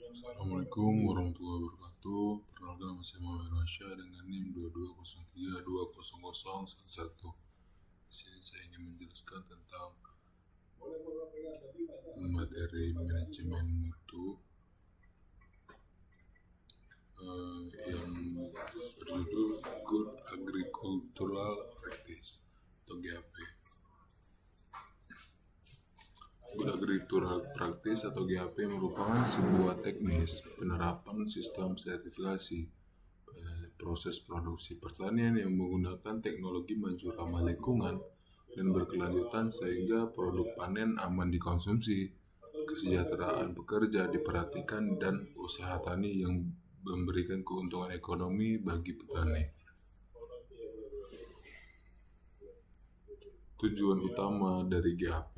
Assalamualaikum warahmatullahi wabarakatuh. Perkenalkan nama saya Muhammad Rasya dengan NIM 2203200011. Di sini saya ingin menjelaskan tentang materi manajemen mutu yang berjudul Good Agricultural Practice atau GAP. Good Agricultural Practice atau GAP merupakan sebuah teknis penerapan sistem sertifikasi proses produksi pertanian yang menggunakan teknologi maju ramah lingkungan dan berkelanjutan sehingga produk panen aman dikonsumsi, kesejahteraan pekerja diperhatikan, dan usaha tani yang memberikan keuntungan ekonomi bagi petani. Tujuan utama dari GAP.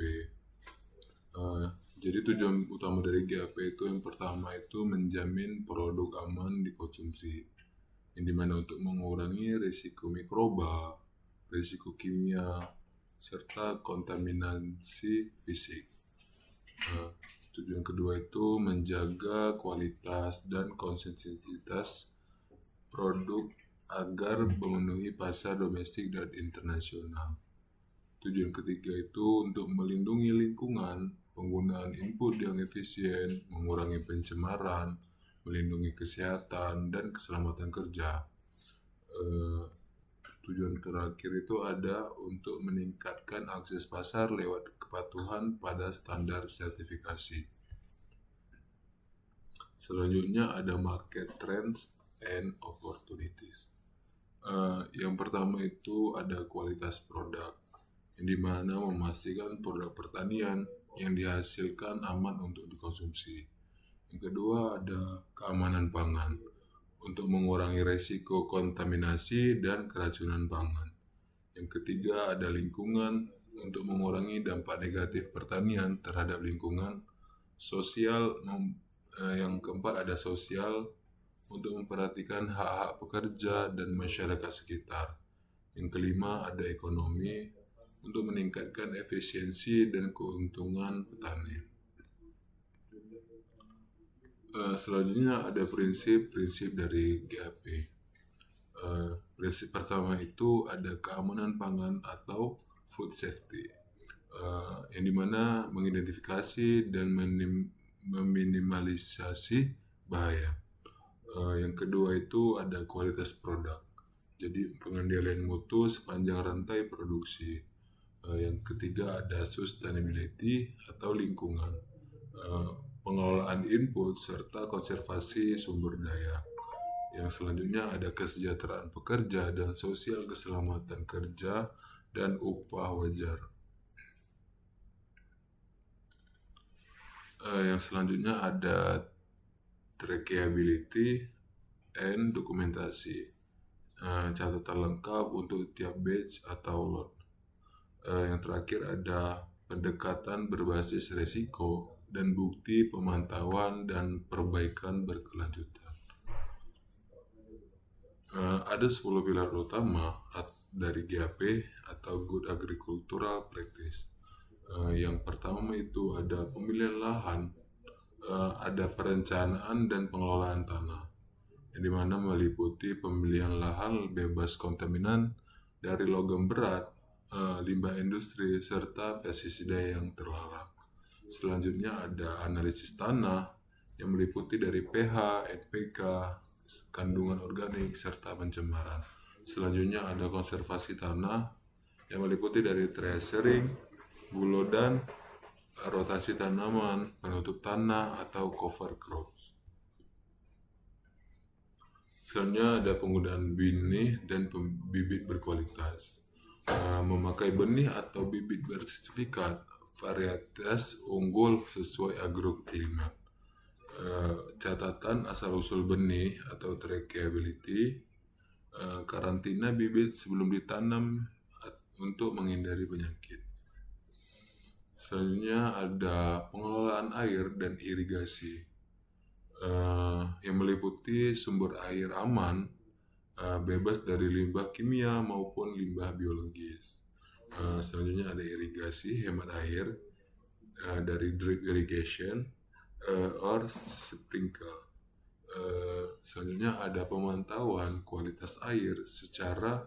Jadi tujuan utama dari GAP itu yang pertama itu menjamin produk aman dikonsumsi, yang dimana untuk mengurangi risiko mikroba, risiko kimia, serta kontaminasi fisik. Tujuan kedua itu menjaga kualitas dan konsistensitas produk agar memenuhi pasar domestik dan internasional. Tujuan ketiga itu untuk melindungi lingkungan, penggunaan input yang efisien, mengurangi pencemaran, melindungi kesehatan dan keselamatan kerja. Tujuan terakhir itu ada untuk meningkatkan akses pasar lewat kepatuhan pada standar sertifikasi. Selanjutnya ada market trends and opportunities. Yang pertama itu ada kualitas produk, yang dimana memastikan produk pertanian yang dihasilkan aman untuk dikonsumsi. Yang kedua ada keamanan pangan, untuk mengurangi resiko kontaminasi dan keracunan pangan. Yang ketiga ada lingkungan, untuk mengurangi dampak negatif pertanian terhadap lingkungan. Sosial, yang keempat ada sosial, untuk memperhatikan hak-hak pekerja dan masyarakat sekitar. Yang kelima ada ekonomi, untuk meningkatkan efisiensi dan keuntungan petani. Selanjutnya ada prinsip-prinsip dari GAP. Prinsip pertama itu ada keamanan pangan atau food safety, yang dimana mengidentifikasi dan meminimalisasi bahaya. Yang kedua itu ada kualitas produk, jadi pengendalian mutu sepanjang rantai produksi. Yang ketiga ada sustainability atau lingkungan, pengelolaan input serta konservasi sumber daya. Yang selanjutnya ada kesejahteraan pekerja dan sosial keselamatan kerja dan upah wajar. Yang selanjutnya ada trackability and dokumentasi, catatan lengkap untuk tiap batch atau lot. Yang terakhir ada pendekatan berbasis resiko dan bukti pemantauan dan perbaikan berkelanjutan. Ada 10 pilar utama dari GAP atau Good Agricultural Practice. Yang pertama itu ada pemilihan lahan, ada perencanaan dan pengelolaan tanah, yang dimana meliputi pemilihan lahan bebas kontaminan dari logam berat, limbah industri, serta pestisida yang terlarang. Selanjutnya ada analisis tanah yang meliputi dari pH, NPK, kandungan organik, serta pencemaran. Selanjutnya ada konservasi tanah yang meliputi dari terasering, bulodan, rotasi tanaman, penutup tanah atau cover crops. Selanjutnya ada penggunaan benih dan bibit berkualitas, memakai benih atau bibit bersertifikat, varietas unggul sesuai agroklimat, catatan asal-usul benih atau trackability, karantina bibit sebelum ditanam untuk menghindari penyakit. Selanjutnya ada pengelolaan air dan irigasi, yang meliputi sumber air aman, bebas dari limbah kimia maupun limbah biologis. Selanjutnya ada irigasi, hemat air dari drip irrigation, or sprinkle. Selanjutnya ada pemantauan kualitas air secara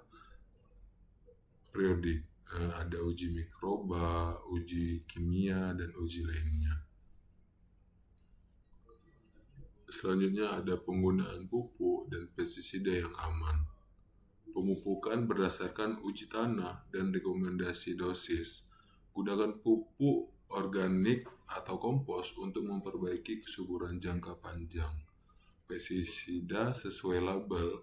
periodik. Ada uji mikroba, uji kimia, dan uji lainnya. Selanjutnya ada penggunaan pupuk dan pestisida yang aman. Pemupukan berdasarkan uji tanah dan rekomendasi dosis. Gunakan pupuk organik atau kompos untuk memperbaiki kesuburan jangka panjang. Pestisida sesuai label,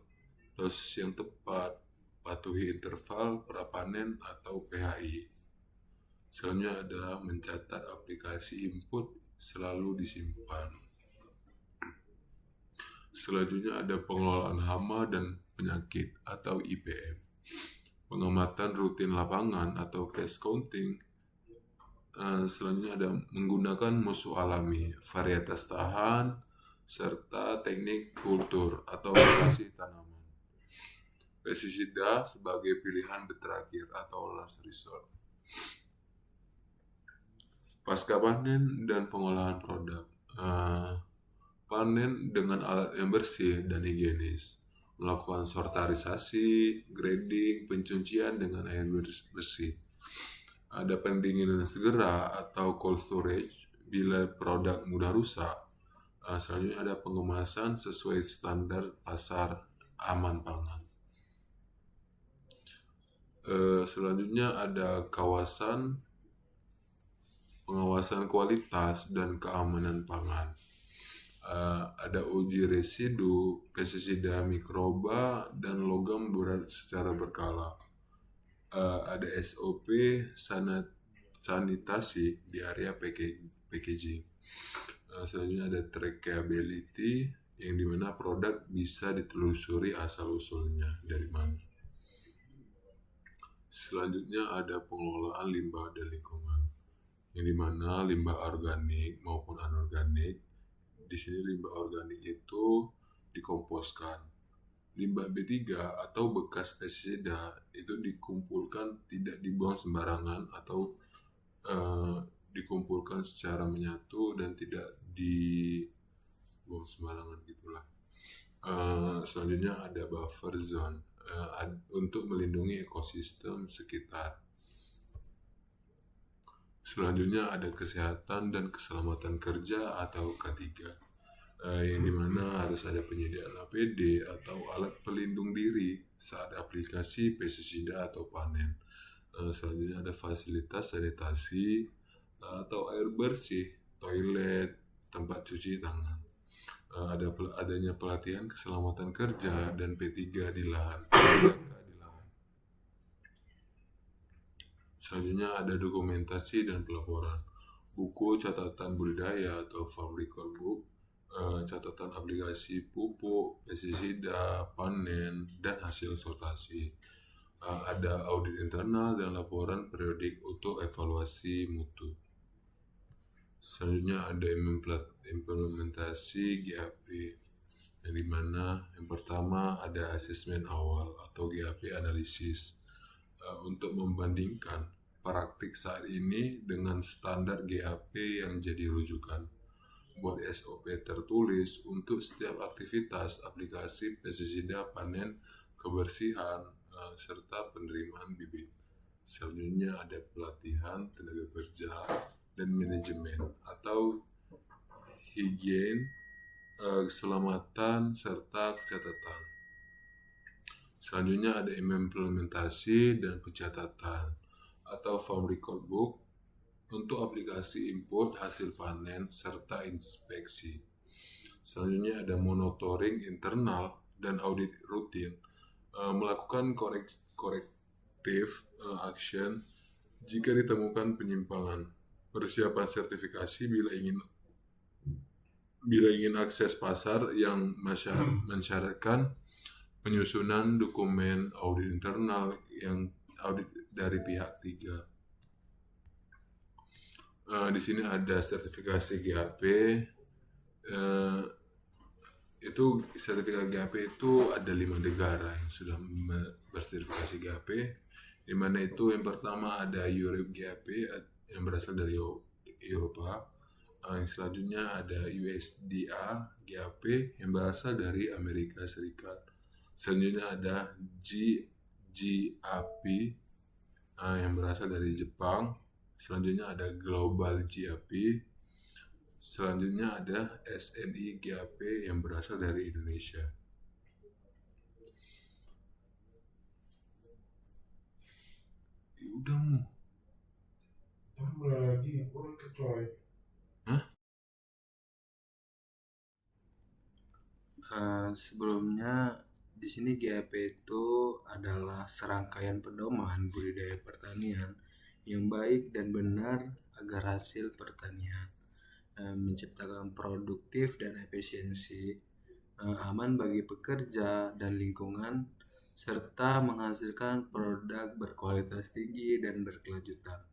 dosis yang tepat, patuhi interval prapanen atau PHI. Selanjutnya ada mencatat aplikasi input selalu disimpan. Selanjutnya ada pengelolaan hama dan penyakit atau IPM. Pengamatan rutin lapangan atau pest counting. Selanjutnya ada menggunakan musuh alami, varietas tahan, serta teknik kultur atau rotasi tanaman. Pestisida sebagai pilihan terakhir atau last resort. Pasca panen dan pengolahan produk. Panen dengan alat yang bersih dan higienis. Melakukan sortarisasi, grading, pencucian dengan air bersih. Ada pendinginan segera atau cold storage bila produk mudah rusak. Selanjutnya ada pengemasan sesuai standar pasar aman pangan. Selanjutnya ada pengawasan kualitas dan keamanan pangan. Ada uji residu, pestisida mikroba, dan logam berat secara berkala. Ada SOP sanitasi di area packaging. Selanjutnya ada trackability, yang dimana produk bisa ditelusuri asal-usulnya dari mana. Selanjutnya ada pengelolaan limbah dan lingkungan, yang dimana limbah organik maupun anorganik. Di sini limbah organik itu dikomposkan. Limbah B3 atau bekas pestisida itu dikumpulkan, tidak dibuang sembarangan atau dikumpulkan secara menyatu dan tidak dibuang sembarangan gitulah. Selanjutnya ada buffer zone untuk melindungi ekosistem sekitar. Selanjutnya ada kesehatan dan keselamatan kerja atau K3, yang dimana harus ada penyediaan APD atau alat pelindung diri saat aplikasi pestisida atau panen. Selanjutnya ada fasilitas sanitasi atau air bersih, toilet, tempat cuci tangan. Adanya pelatihan keselamatan kerja dan P3 di lahan. Selanjutnya ada dokumentasi dan pelaporan. Buku catatan budidaya atau farm record book, catatan aplikasi pupuk, pestisida, panen, dan hasil sortasi. Ada audit internal dan laporan periodik untuk evaluasi mutu. Selanjutnya ada implementasi GAP, yang dimana yang pertama ada asesmen awal atau GAP analisis untuk membandingkan praktik saat ini dengan standar GAP yang jadi rujukan. Buat SOP tertulis untuk setiap aktivitas aplikasi pestisida, panen, kebersihan, serta penerimaan bibit. Selanjutnya ada pelatihan tenaga kerja dan manajemen atau higien, keselamatan, serta catatan. Selanjutnya ada implementasi dan pencatatan atau farm record book untuk aplikasi input hasil panen serta inspeksi. Selanjutnya ada monitoring internal dan audit rutin, melakukan corrective action jika ditemukan penyimpangan. Persiapan sertifikasi bila ingin akses pasar yang mensyaratkan penyusunan dokumen audit internal yang audit dari pihak 3. Di sini ada sertifikasi GAP. Itu sertifikasi GAP itu ada 5 negara yang sudah bersertifikasi GAP. Di mana itu yang pertama ada Europe GAP yang berasal dari Eropa. Yang selanjutnya ada USDA GAP yang berasal dari Amerika Serikat. Selanjutnya ada GAP yang berasal dari Jepang. Selanjutnya ada Global GAP. Selanjutnya ada SNI GAP yang berasal dari Indonesia. Udah mu. Mulai lagi, boleh kecoy. Sebelumnya di sini GAP itu adalah serangkaian pedoman budidaya pertanian yang baik dan benar agar hasil pertanian menciptakan produktif dan efisiensi, aman bagi pekerja dan lingkungan, serta menghasilkan produk berkualitas tinggi dan berkelanjutan.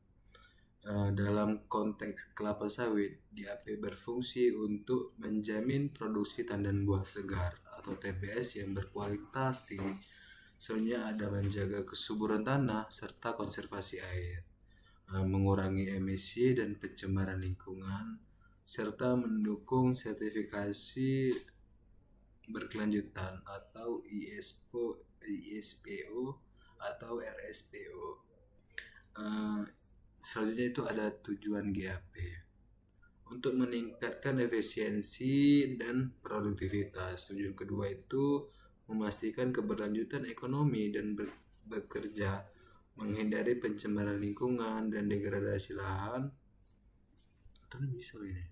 Dalam konteks kelapa sawit, GAP berfungsi untuk menjamin produksi tandan buah segar atau TBS yang berkualitas tinggi. Selanjutnya ada menjaga kesuburan tanah serta konservasi air, mengurangi emisi dan pencemaran lingkungan, serta mendukung sertifikasi berkelanjutan atau ISPO atau RSPO. Selanjutnya itu ada tujuan GAP untuk meningkatkan efisiensi dan produktivitas. Tujuan kedua itu memastikan keberlanjutan ekonomi dan bekerja, menghindari pencemaran lingkungan dan degradasi lahan. Atau bisa ini.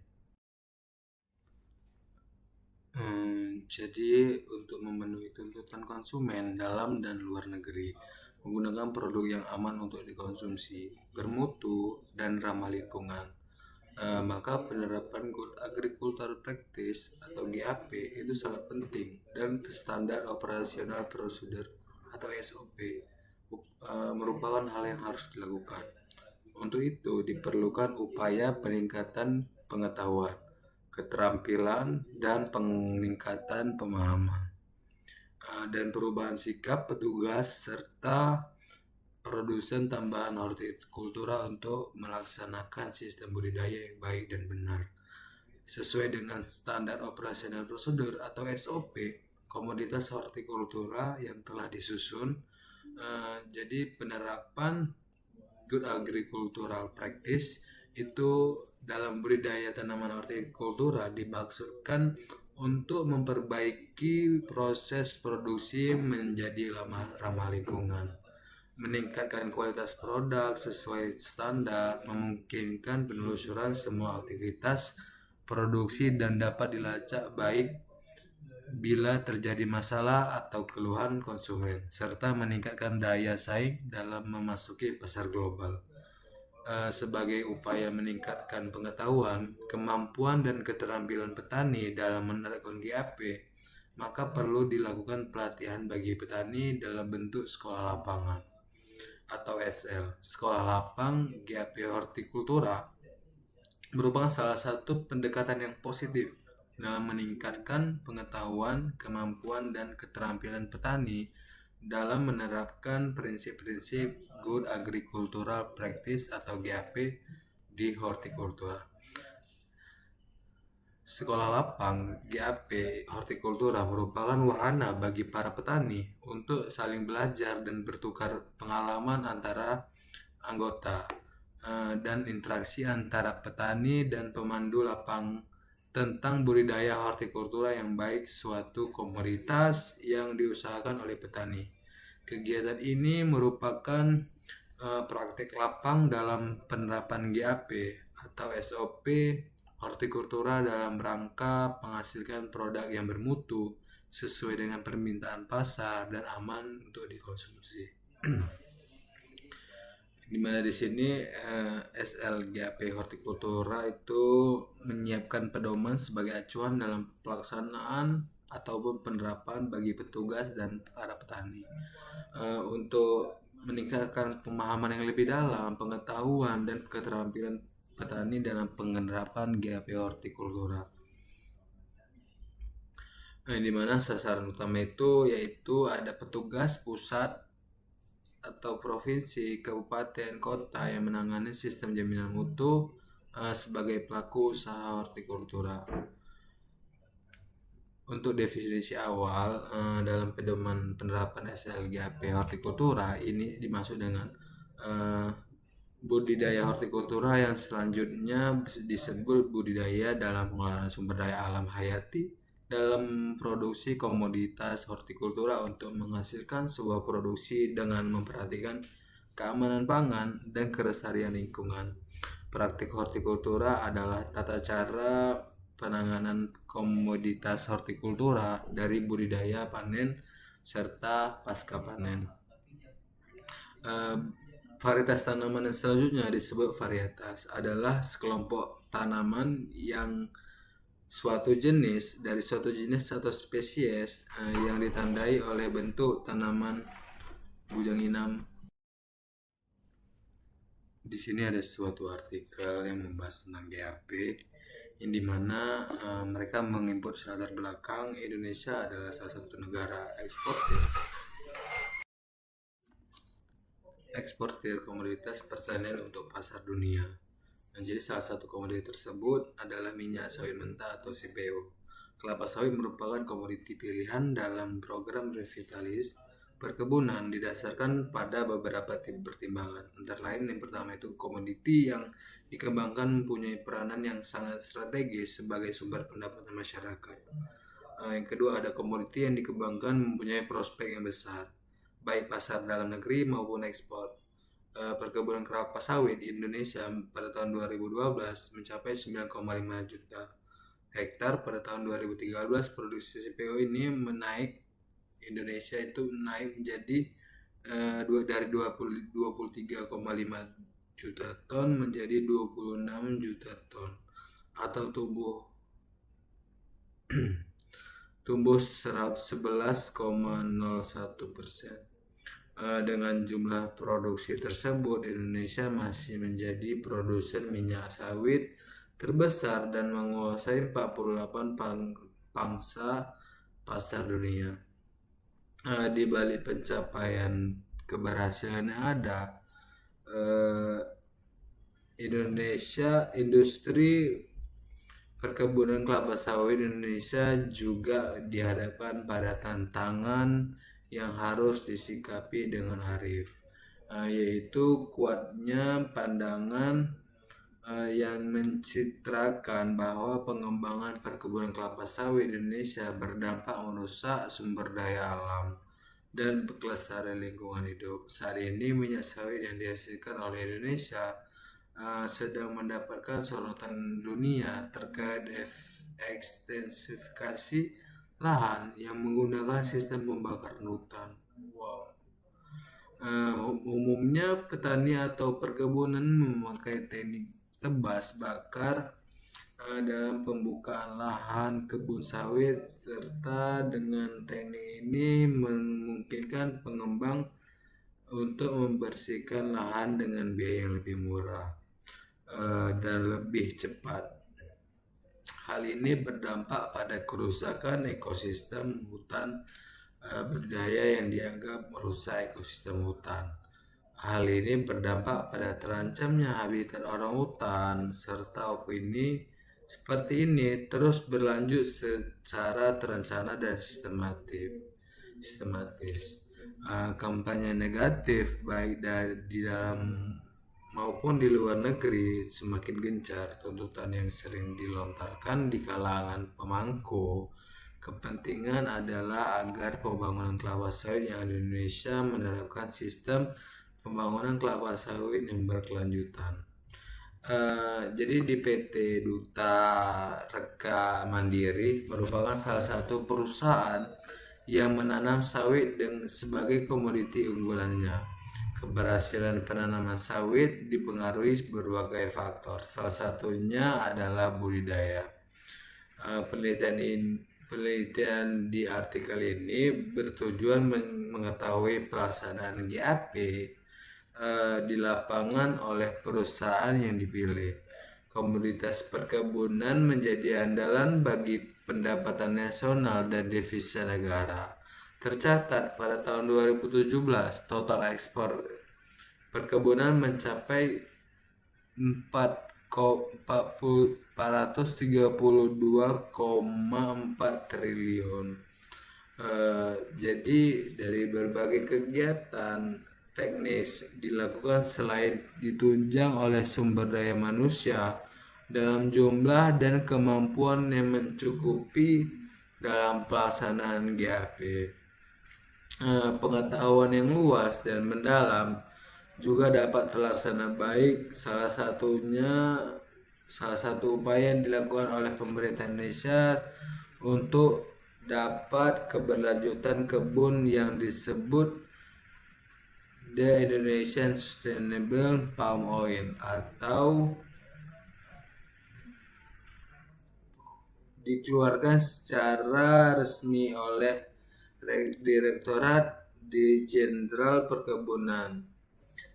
Jadi untuk memenuhi tuntutan konsumen dalam dan luar negeri, menggunakan produk yang aman untuk dikonsumsi, bermutu, dan ramah lingkungan. Maka penerapan Good Agricultural Practice atau GAP itu sangat penting dan standar operasional prosedur atau SOP merupakan hal yang harus dilakukan. Untuk itu diperlukan upaya peningkatan pengetahuan, keterampilan, dan peningkatan pemahaman, dan perubahan sikap petugas serta produsen tambahan hortikultura untuk melaksanakan sistem budidaya yang baik dan benar sesuai dengan standar operasional prosedur atau SOP komoditas hortikultura yang telah disusun. Jadi penerapan Good Agricultural Practice itu dalam budidaya tanaman hortikultura dimaksudkan untuk memperbaiki proses produksi menjadi ramah lingkungan, meningkatkan kualitas produk sesuai standar, memungkinkan penelusuran semua aktivitas produksi dan dapat dilacak baik bila terjadi masalah atau keluhan konsumen, serta meningkatkan daya saing dalam memasuki pasar global. Sebagai upaya meningkatkan pengetahuan, kemampuan dan keterampilan petani dalam menerapkan GAP, maka perlu dilakukan pelatihan bagi petani dalam bentuk sekolah lapangan atau SL. Sekolah lapang GAP hortikultura merupakan salah satu pendekatan yang positif dalam meningkatkan pengetahuan, kemampuan, dan keterampilan petani dalam menerapkan prinsip-prinsip Good Agricultural Practice atau GAP di hortikultura. Sekolah lapang GAP hortikultura merupakan wahana bagi para petani untuk saling belajar dan bertukar pengalaman antara anggota, dan interaksi antara petani dan pemandu lapang tentang budidaya hortikultura yang baik suatu komoditas yang diusahakan oleh petani. Kegiatan ini merupakan praktik lapang dalam penerapan GAP atau SOP hortikultura dalam rangka menghasilkan produk yang bermutu sesuai dengan permintaan pasar dan aman untuk dikonsumsi. Dimana di sini SLGAP hortikultura itu menyiapkan pedoman sebagai acuan dalam pelaksanaan ataupun penerapan bagi petugas dan para petani untuk meningkatkan pemahaman yang lebih dalam, pengetahuan dan keterampilan petani dalam penerapan GAP hortikultura. Di mana sasaran utama itu yaitu ada petugas pusat atau provinsi, kabupaten, kota yang menangani sistem jaminan mutu sebagai pelaku usaha hortikultura. Untuk definisi awal dalam pedoman penerapan SLGAP hortikultura ini dimaksud dengan budidaya hortikultura yang selanjutnya disebut budidaya dalam pengelolaan sumber daya alam hayati dalam produksi komoditas hortikultura untuk menghasilkan sebuah produksi dengan memperhatikan keamanan pangan dan kelestarian lingkungan. Praktik hortikultura adalah tata cara penanganan komoditas hortikultura dari budidaya, panen, serta pasca panen. Varietas tanaman yang selanjutnya disebut varietas adalah sekelompok tanaman yang suatu jenis atau spesies yang ditandai oleh bentuk tanaman bujang inam. Di sini ada suatu artikel yang membahas tentang GAP, yang dimana mereka menginput latar belakang Indonesia adalah salah satu negara eksportir komoditas pertanian untuk pasar dunia. Nah, jadi salah satu komoditas tersebut adalah minyak sawit mentah atau CPO. Kelapa sawit merupakan komoditi pilihan dalam program revitalis perkebunan didasarkan pada beberapa pertimbangan. Antara lain yang pertama itu komoditi yang dikembangkan mempunyai peranan yang sangat strategis sebagai sumber pendapatan masyarakat. Yang kedua ada komoditi yang dikembangkan mempunyai prospek yang besar, baik pasar dalam negeri maupun ekspor. Perkebunan kelapa sawit di Indonesia pada tahun 2012 mencapai 9,5 juta hektar. Pada tahun 2013 produksi CPO ini Indonesia itu naik menjadi dari 23,5 juta ton menjadi 26 juta ton atau tumbuh 11,01%. Dengan jumlah produksi tersebut, Indonesia masih menjadi produsen minyak sawit terbesar dan menguasai 48 pangsa pasar dunia. Di balik pencapaian keberhasilan yang ada, industri perkebunan kelapa sawit Indonesia juga dihadapkan pada tantangan yang harus disikapi dengan arif, yaitu kuatnya pandangan yang mencitrakan bahwa pengembangan perkebunan kelapa sawit Indonesia berdampak merusak sumber daya alam dan kelestarian lingkungan hidup. Saat ini minyak sawit yang dihasilkan oleh Indonesia sedang mendapatkan sorotan dunia terkait ekstensifikasi lahan yang menggunakan sistem pembakaran hutan. Umumnya petani atau perkebunan memakai teknik tebas bakar dalam pembukaan lahan kebun sawit, serta dengan teknik ini memungkinkan pengembang untuk membersihkan lahan dengan biaya yang lebih murah dan lebih cepat. Hal ini berdampak pada kerusakan ekosistem hutan budidaya yang dianggap merusak ekosistem hutan. Hal ini berdampak pada terancamnya habitat orang hutan, serta opini seperti ini terus berlanjut secara terencana dan sistematis. Kampanye negatif baik di dalam maupun di luar negeri semakin gencar. Tuntutan yang sering dilontarkan di kalangan pemangku kepentingan adalah agar pembangunan kelapa sawit yang di Indonesia menerapkan sistem pembangunan kelapa sawit yang berkelanjutan. Jadi di PT Duta Reka Mandiri merupakan salah satu perusahaan yang menanam sawit sebagai komoditi unggulannya. Keberhasilan penanaman sawit dipengaruhi berbagai faktor. Salah satunya adalah budidaya. Penelitian di artikel ini bertujuan mengetahui pelaksanaan GAP di lapangan oleh perusahaan yang dipilih. Komoditas perkebunan menjadi andalan bagi pendapatan nasional dan devisa negara. Tercatat pada tahun 2017 total ekspor perkebunan mencapai 4,5 432,4 triliun. Jadi dari berbagai kegiatan teknis dilakukan selain ditunjang oleh sumber daya manusia dalam jumlah dan kemampuan yang mencukupi dalam pelaksanaan GAP. Pengetahuan yang luas dan mendalam juga dapat terlaksana baik. Salah satu upaya yang dilakukan oleh pemerintah Indonesia untuk dapat keberlanjutan kebun yang disebut The Indonesian Sustainable Palm Oil atau dikeluarkan secara resmi oleh Direktorat Jenderal Perkebunan.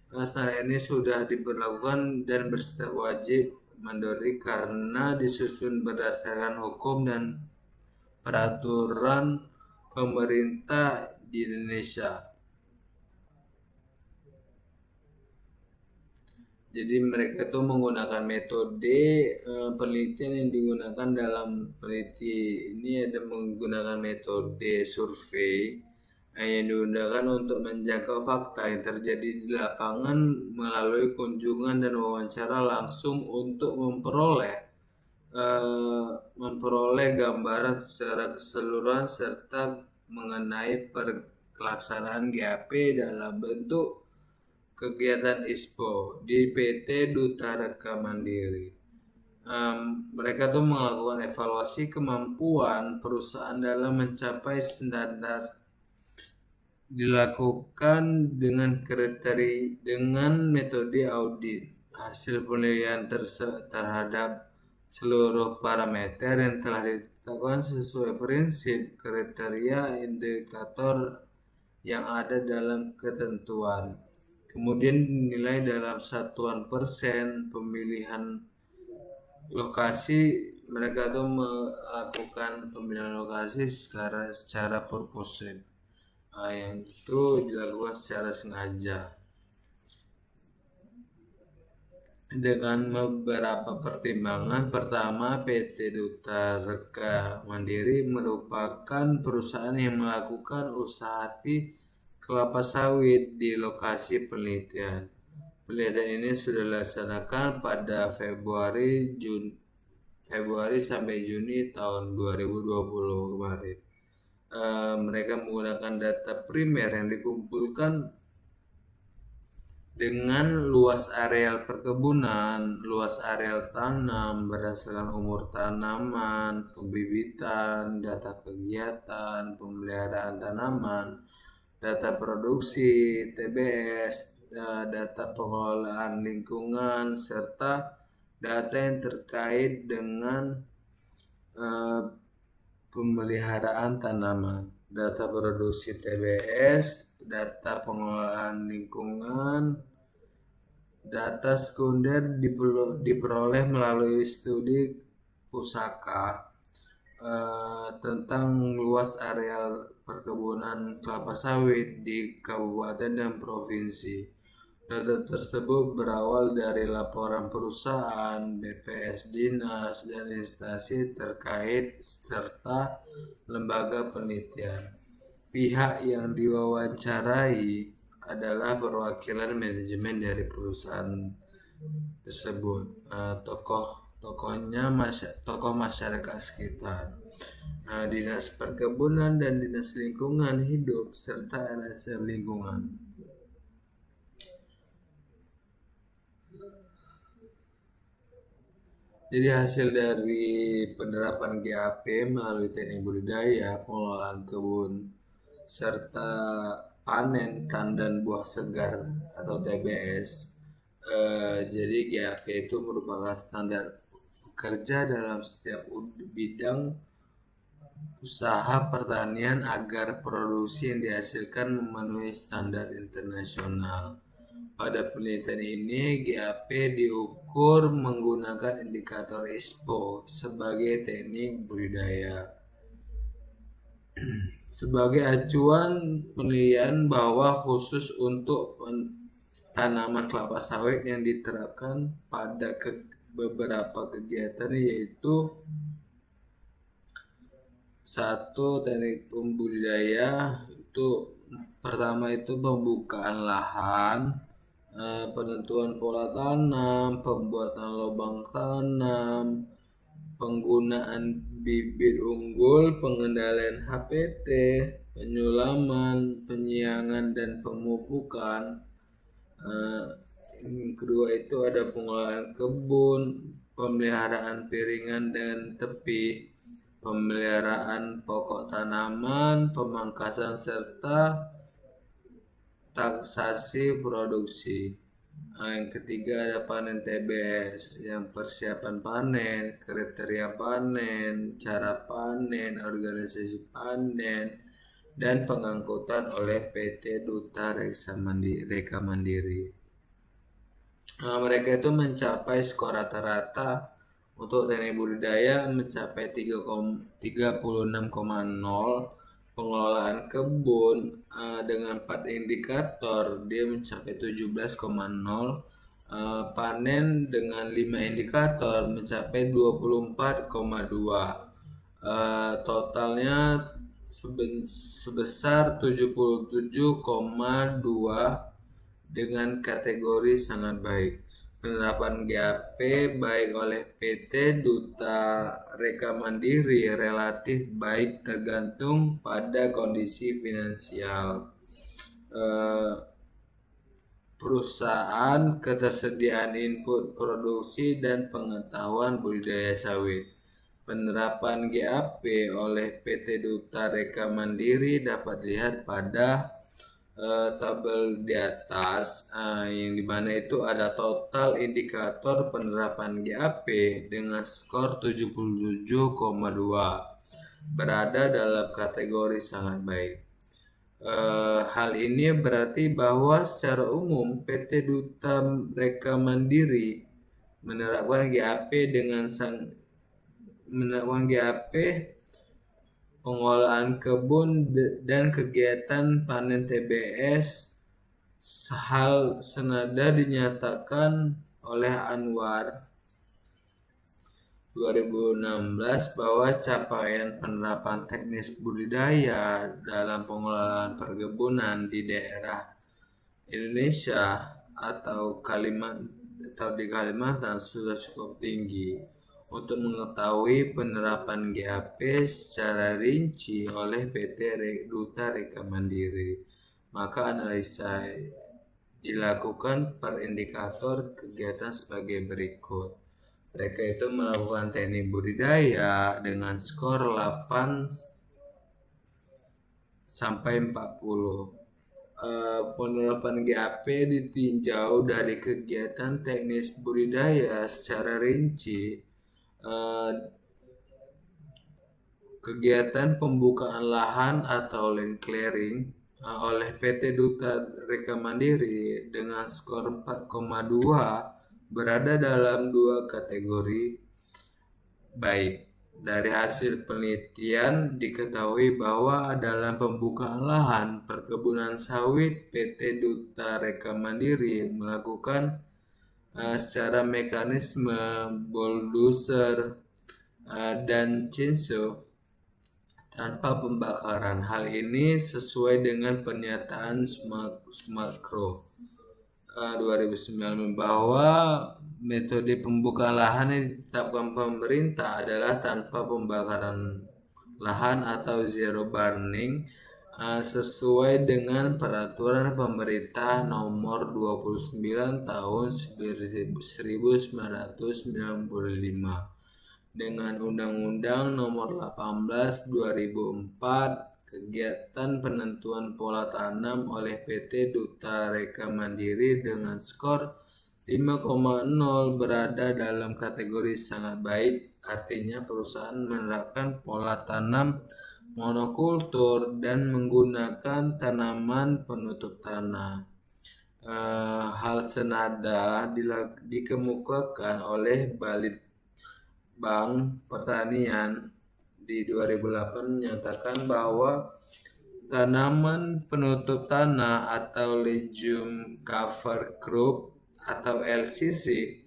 Standar ini sudah diberlakukan dan bersifat wajib mandiri karena disusun berdasarkan hukum dan peraturan pemerintah di Indonesia. Jadi mereka tuh menggunakan metode penelitian yang digunakan dalam peneliti ini ada menggunakan metode survei yang digunakan untuk menjangkau fakta yang terjadi di lapangan melalui kunjungan dan wawancara langsung untuk memperoleh gambaran secara keseluruhan serta mengenai pelaksanaan GAP dalam bentuk kegiatan ISPO di PT Duta Reka Mandiri. Mereka tuh melakukan evaluasi kemampuan perusahaan dalam mencapai standar dilakukan dengan metode audit. Hasil penilaian terhadap seluruh parameter yang telah ditetapkan sesuai prinsip kriteria indikator yang ada dalam ketentuan. Kemudian dinilai dalam satuan persen pemilihan lokasi. Mereka tuh melakukan pemilihan lokasi secara purposive. Yang itu dilakukan secara sengaja dengan beberapa pertimbangan. Pertama, PT Duta Reka Mandiri merupakan perusahaan yang melakukan usaha hati kelapa sawit di lokasi penelitian. Penelitian ini sudah dilaksanakan pada Februari sampai Juni tahun 2020 kemarin. Mereka menggunakan data primer yang dikumpulkan dengan luas areal perkebunan, luas areal tanam berdasarkan umur tanaman, pembibitan, data kegiatan, pemeliharaan tanaman, data produksi, TBS, data pengelolaan lingkungan, serta data yang terkait dengan pemeliharaan tanaman, data produksi TBS, data pengelolaan lingkungan, data sekunder diperoleh melalui studi pusaka tentang luas areal perkebunan kelapa sawit di kabupaten dan provinsi. Data tersebut berawal dari laporan perusahaan, BPS dinas, dan instansi terkait serta lembaga penelitian. Pihak yang diwawancarai adalah perwakilan manajemen dari perusahaan tersebut, tokoh masyarakat sekitar, dinas perkebunan dan dinas lingkungan hidup serta LSM lingkungan. Jadi hasil dari penerapan GAP melalui teknik budidaya, pengelolaan kebun, serta panen tandan buah segar atau TBS. Jadi GAP itu merupakan standar bekerja dalam setiap bidang usaha pertanian agar produksi yang dihasilkan memenuhi standar internasional. Pada penelitian ini, GAP diukur menggunakan indikator ISPO sebagai teknik budidaya. Sebagai acuan penilaian bahwa khusus untuk tanaman kelapa sawit yang diterapkan pada beberapa kegiatan, yaitu satu, teknik pembudidaya itu pertama itu pembukaan lahan, penentuan pola tanam, pembuatan lubang tanam, penggunaan bibit unggul, pengendalian HPT, penyulaman, penyiangan dan pemupukan. Yang kedua itu ada pengolahan kebun, pemeliharaan piringan dan tepi, pemeliharaan pokok tanaman, pemangkasan serta taksasi produksi. Yang ketiga ada panen TBS, yang persiapan panen, kriteria panen, cara panen, organisasi panen, dan pengangkutan oleh PT Duta Reka Mandiri. Mereka itu mencapai skor rata-rata untuk teknik budidaya mencapai 36,0, pengelolaan kebun dengan 4 indikator dia mencapai 17,0, panen dengan 5 indikator mencapai 24,2, totalnya sebesar 77,2 dengan kategori sangat baik. Penerapan GAP baik oleh PT Duta Reka Mandiri relatif baik tergantung pada kondisi finansial perusahaan, ketersediaan input produksi, dan pengetahuan budidaya sawit. Penerapan GAP oleh PT Duta Reka Mandiri dapat dilihat pada tabel di atas, yang dimana itu ada total indikator penerapan GAP dengan skor 77,2, berada dalam kategori sangat baik. Hal ini berarti bahwa secara umum PT Duta Reka Mandiri menerapkan GAP pengolahan kebun dan kegiatan panen TBS hal senada dinyatakan oleh Anwar 2016 bahwa capaian penerapan teknis budidaya dalam pengelolaan perkebunan di daerah Indonesia atau di Kalimantan sudah cukup tinggi. Untuk mengetahui penerapan GAP secara rinci oleh PT Duta Reka Mandiri, maka analisa dilakukan per indikator kegiatan sebagai berikut. Mereka itu melakukan teknik budidaya dengan skor 8 sampai 40. Penerapan GAP ditinjau dari kegiatan teknis budidaya secara rinci. Kegiatan pembukaan lahan atau land clearing oleh PT Duta Reka Mandiri dengan skor 4,2 berada dalam 2 kategori baik. Dari hasil penelitian diketahui bahwa dalam pembukaan lahan perkebunan sawit PT Duta Reka Mandiri melakukan secara mekanisme bulldozer dan chainsaw tanpa pembakaran. Hal ini sesuai dengan pernyataan Sumakro 2009 bahwa metode pembukaan lahan yang ditetapkan pemerintah adalah tanpa pembakaran lahan atau zero burning, sesuai dengan peraturan pemerintah nomor 29 tahun 1995 dengan Undang-Undang nomor 18 2004. Kegiatan penentuan pola tanam oleh PT Duta Reka Mandiri dengan skor 5,0 berada dalam kategori sangat baik, artinya perusahaan menerapkan pola tanam monokultur dan menggunakan tanaman penutup tanah. Hal senada dikemukakan oleh Balitbang Pertanian di 2008 menyatakan bahwa tanaman penutup tanah atau legume cover crop atau LCC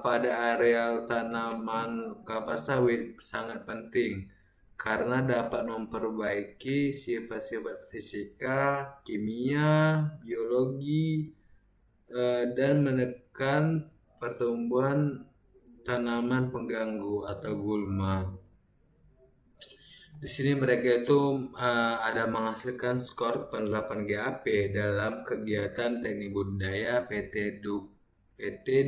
pada areal tanaman kelapa sawit sangat penting karena dapat memperbaiki sifat-sifat fisika, kimia, biologi, dan menekan pertumbuhan tanaman pengganggu atau gulma. Di sini mereka itu ada menghasilkan skor penerapan GAP dalam kegiatan teknik budidaya PT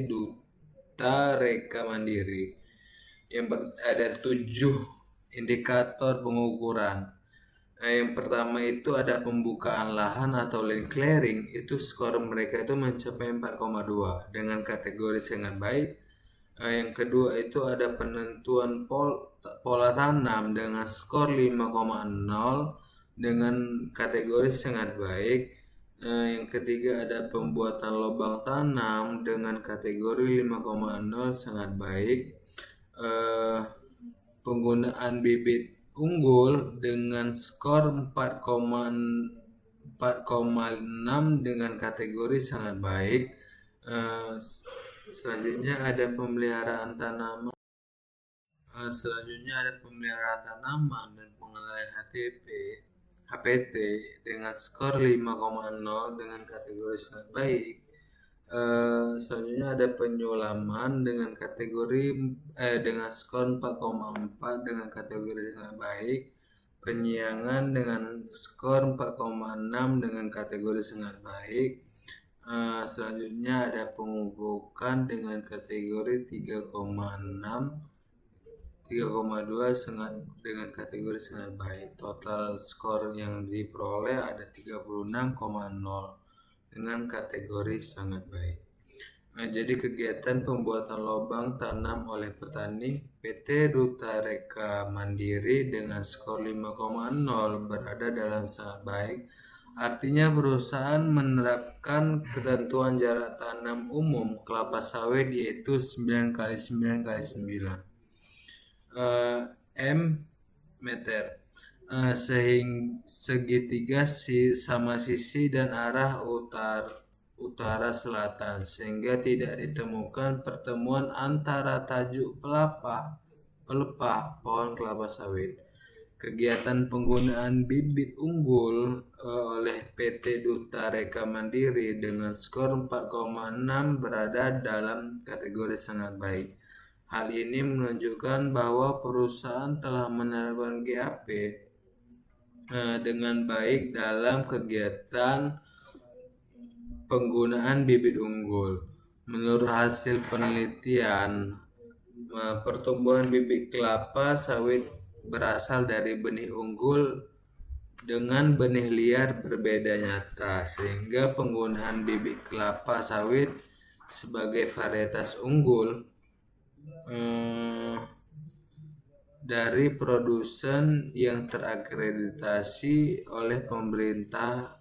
Duta Reka Mandiri yang ada 7 indikator pengukuran. Yang pertama itu ada pembukaan lahan atau land clearing, itu skor mereka itu mencapai 4,2 dengan kategori sangat baik. Yang kedua itu ada penentuan pola tanam dengan skor 5,0 dengan kategori sangat baik. Yang ketiga ada pembuatan lubang tanam dengan kategori 5,0 sangat baik. Penggunaan bibit unggul dengan skor 4,6 dengan kategori sangat baik. Selanjutnya ada pemeliharaan tanaman. Dan pengenalan HPT dengan skor 5,0 dengan kategori sangat baik. Selanjutnya ada penyulaman dengan kategori dengan skor 4,4 dengan kategori sangat baik. Penyiangan dengan skor 4,6 dengan kategori sangat baik. Selanjutnya ada pemupukan dengan kategori 3,6, 3,2 dengan kategori sangat baik. Total skor yang diperoleh ada 36,0 dengan kategori sangat baik. Jadi kegiatan pembuatan lubang tanam oleh petani PT Duta Reka Mandiri dengan skor 5,0 berada dalam sangat baik. Artinya perusahaan menerapkan ketentuan jarak tanam umum kelapa sawit yaitu 9x9x9 m meter, segitiga sama sisi dan arah utara selatan, sehingga tidak ditemukan pertemuan antara tajuk pelepah pohon kelapa sawit. Kegiatan penggunaan bibit unggul oleh PT Duta Reka Mandiri dengan skor 4,6 berada dalam kategori sangat baik. Hal ini menunjukkan bahwa perusahaan telah menerapkan GAP dengan baik dalam kegiatan penggunaan bibit unggul. Menurut hasil penelitian, pertumbuhan bibit kelapa sawit berasal dari benih unggul dengan benih liar berbeda nyata, sehingga penggunaan bibit kelapa sawit sebagai varietas unggul dari produsen yang terakreditasi oleh pemerintah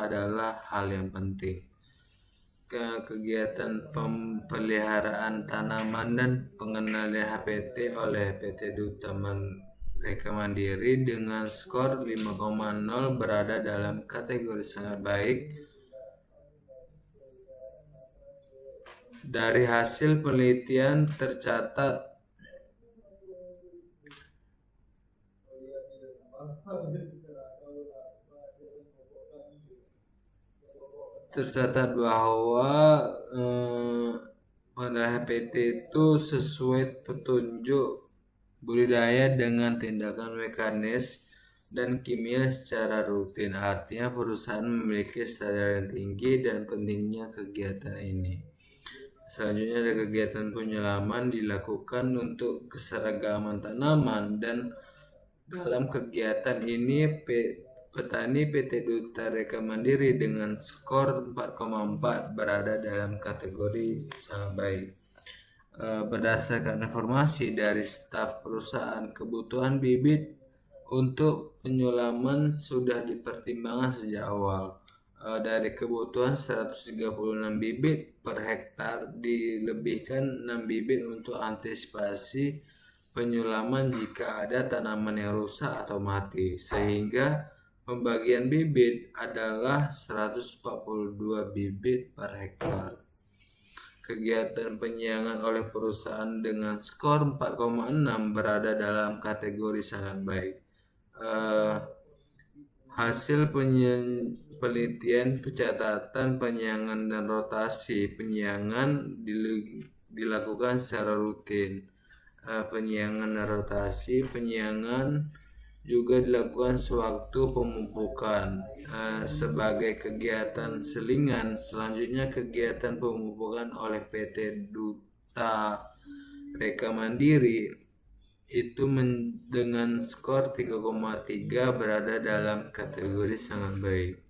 adalah hal yang penting. Kegiatan pemeliharaan tanaman dan pengenalan HPT oleh PT Duta Reka Mandiri dengan skor 5,0 berada dalam kategori sangat baik. Dari hasil penelitian tercatat bahwa pengenalan HPT itu sesuai petunjuk budidaya dengan tindakan mekanis dan kimia secara rutin. Artinya perusahaan memiliki standar yang tinggi dan pentingnya kegiatan ini. Selanjutnya ada kegiatan penyulaman dilakukan untuk keseragaman tanaman, dan dalam kegiatan ini petani PT Duta Reka Mandiri dengan skor 4,4 berada dalam kategori sangat baik. Berdasarkan informasi dari staf perusahaan, kebutuhan bibit untuk penyulaman sudah dipertimbangkan sejak awal. Dari kebutuhan 136 bibit per hektar dilebihkan 6 bibit untuk antisipasi penyulaman jika ada tanaman yang rusak atau mati, sehingga pembagian bibit adalah 142 bibit per hektar. kegiatan penyiangan oleh perusahaan dengan skor 4,6 berada dalam kategori sangat baik. Hasil penelitian, pencatatan, penyiangan, dan rotasi penyiangan dilakukan secara rutin. Penyiangan dan rotasi penyiangan juga dilakukan sewaktu pemupukan sebagai kegiatan selingan. Selanjutnya, kegiatan pemupukan oleh PT Duta Reka Mandiri itu dengan skor 3,3 berada dalam kategori sangat baik.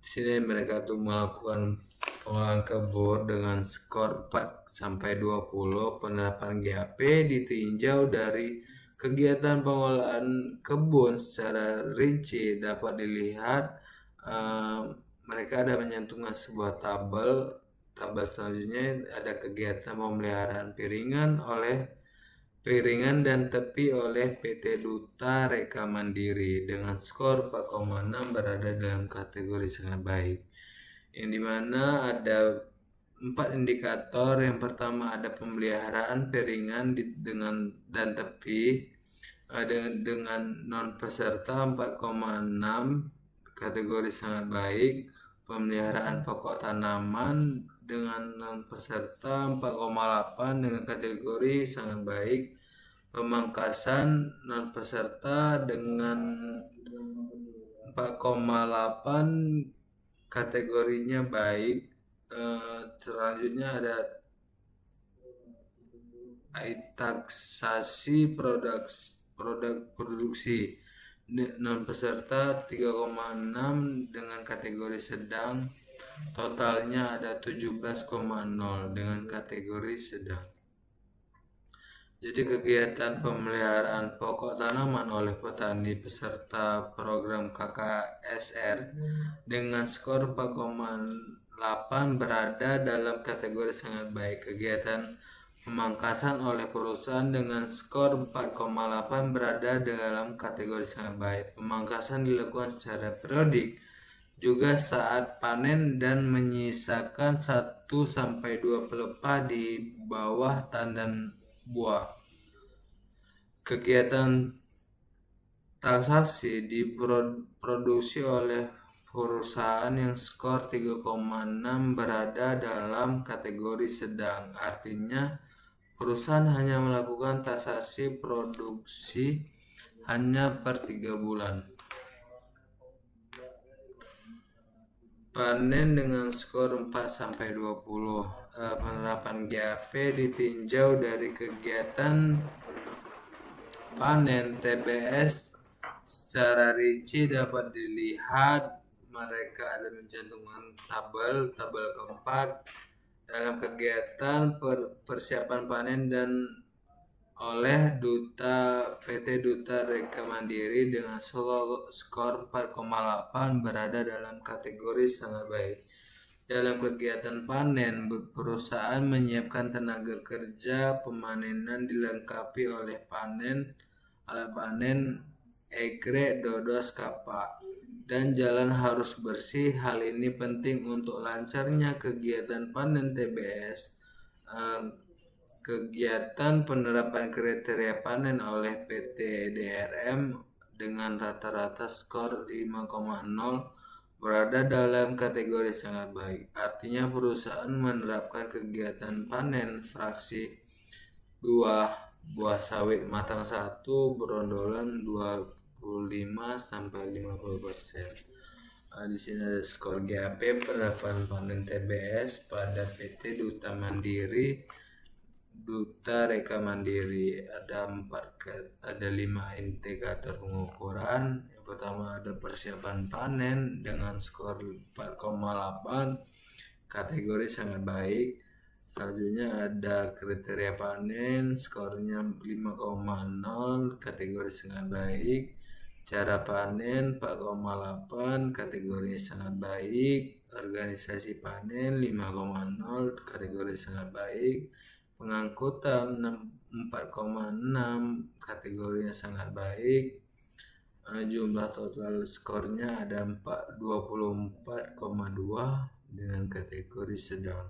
Di sini mereka tuh melakukan pengolahan kebun dengan skor 4-20. Penerapan GAP ditinjau dari kegiatan pengolahan kebun secara rinci. Dapat dilihat mereka ada menyantumkan sebuah tabel. Tabel selanjutnya ada kegiatan pemeliharaan piringan dan tepi oleh PT Duta Reka Mandiri dengan skor 4,6 berada dalam kategori sangat baik, yang dimana ada 4 indikator. Yang pertama ada pemeliharaan piringan dan tepi dengan non peserta 4,6 kategori sangat baik. Pemeliharaan pokok tanaman dengan non peserta 4,8 dengan kategori sangat baik. Pemangkasan non peserta dengan 4,8 kategorinya baik. Selanjutnya ada taksasi produk produksi non peserta 3,6 dengan kategori sedang. Totalnya ada 17,0 dengan kategori sedang. Jadi kegiatan pemeliharaan pokok tanaman oleh petani peserta program KKSR dengan skor 4,8 berada dalam kategori sangat baik. Kegiatan pemangkasan oleh perusahaan dengan skor 4,8 berada dalam kategori sangat baik. Pemangkasan dilakukan secara periodik juga saat panen dan menyisakan 1-2 pelepah di bawah tandan buah. Kegiatan taksasi diproduksi oleh perusahaan yang skor 3,6 berada dalam kategori sedang. Artinya perusahaan hanya melakukan taksasi produksi hanya per 3 bulan. Panen dengan skor 4-20. Penerapan GAP ditinjau dari kegiatan panen TBS secara rinci. Dapat dilihat mereka ada mencantumkan tabel keempat dalam kegiatan persiapan panen dan oleh PT Duta Reka Mandiri dengan skor 4,8 berada dalam kategori sangat baik. Dalam kegiatan panen, perusahaan menyiapkan tenaga kerja pemanenan dilengkapi oleh alat panen, egrek, dodos, kapak, dan jalan harus bersih. Hal ini penting untuk lancarnya kegiatan panen TBS. Kegiatan penerapan kriteria panen oleh PT DRM dengan rata-rata skor 5,0 berada dalam kategori sangat baik. Artinya perusahaan menerapkan kegiatan panen fraksi 2 buah sawit matang 1 berondolan 25-50%. Di sini ada skor GAP penerapan panen TBS pada PT Duta Reka Mandiri. Ada 5 indikator pengukuran. Yang pertama ada persiapan panen dengan skor 4,8 kategori sangat baik. Selanjutnya ada kriteria panen, skornya 5,0 kategori sangat baik. Cara panen 4,8 kategori sangat baik. Organisasi panen 5,0 kategori sangat baik. Pengangkutan 4,6 kategorinya sangat baik. Jumlah total skornya ada 24,2 dengan kategori sedang.